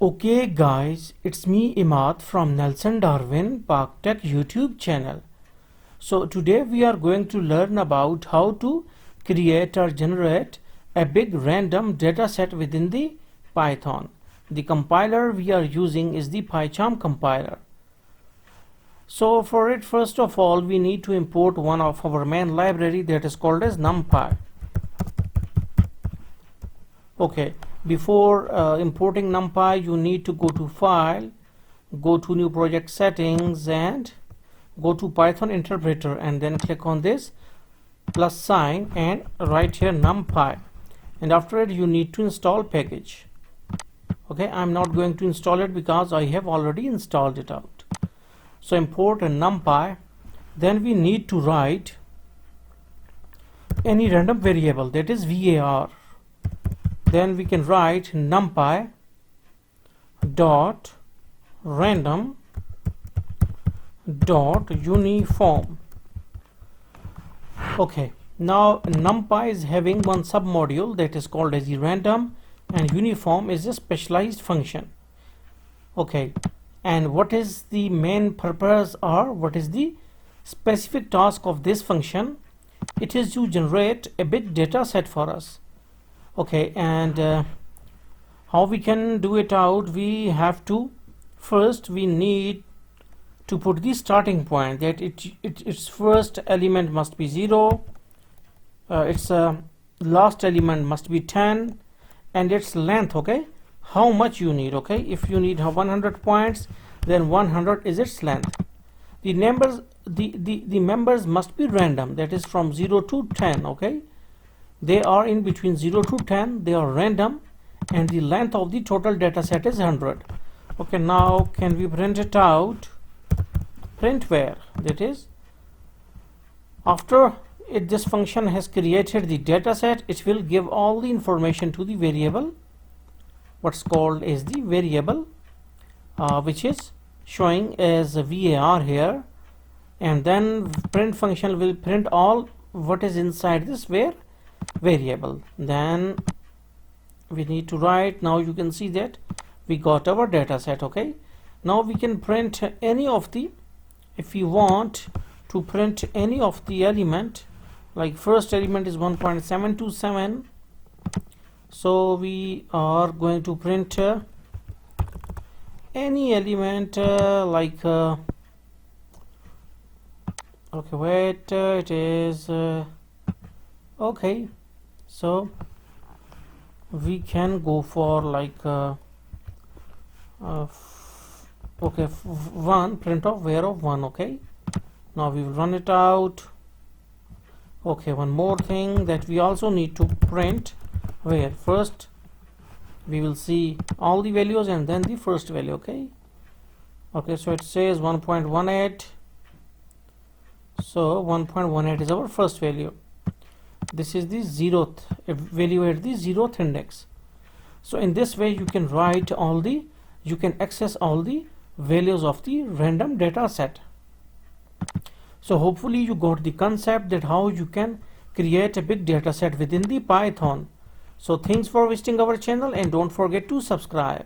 Okay guys, it's me Imad from Nelson Darwin Park Tech YouTube channel. So today we are going to learn about how to create or generate a big random data set within the Python. The compiler we are using is the pycharm compiler. So for it, first of all, we need to import one of our main library that is called as NumPy. Okay, before importing NumPy, you need to go to File, go to New Project Settings, and go to Python Interpreter, and then click on this plus sign and write here NumPy. And after it, you need to install package. Okay, I'm not going to install it because I have already installed it out. So import a NumPy. Then we need to write any random variable, that is var. Then we can write numpy dot random dot uniform. Okay, now numpy is having one submodule that is called as the random, and uniform is a specialized function. Okay, and what is the main purpose, or what is the specific task of this function? It is to generate a big data set for us. Okay, and how we can do it out? We have to first we need to put the starting point, that its first element must be 0, its last element must be 10, and its length, okay, how much you need. Okay, if you need 100 points, then 100 is its length. The numbers, the members must be random, that is from 0 to 10. Okay, they are in between 0 to 10, they are random, and the length of the total data set is 100. Okay, now can we print it out? Print where, that is after this function has created the data set, it will give all the information to the variable, what's called as the variable, which is showing as a var here, and then print function will print all what is inside this variable. Then we need to write, now you can see that we got our data set. Okay, now we can print any of the, if you want to print any of the element, like first element is 1.727, so we are going to print any element like okay, wait, it is okay, so we can go for like okay, one, print of var of 1. Okay, now we will run it out. Okay, one more thing that we also need to print, where first we will see all the values and then the first value. Okay, okay, so it says 1.18, so 1.18 is our first value. This is the 0th value at the 0th index. So in this way you can write all the, you can access all the values of the random data set. So hopefully you got the concept that how you can create a big data set within the Python. So thanks for visiting our channel, and don't forget to subscribe.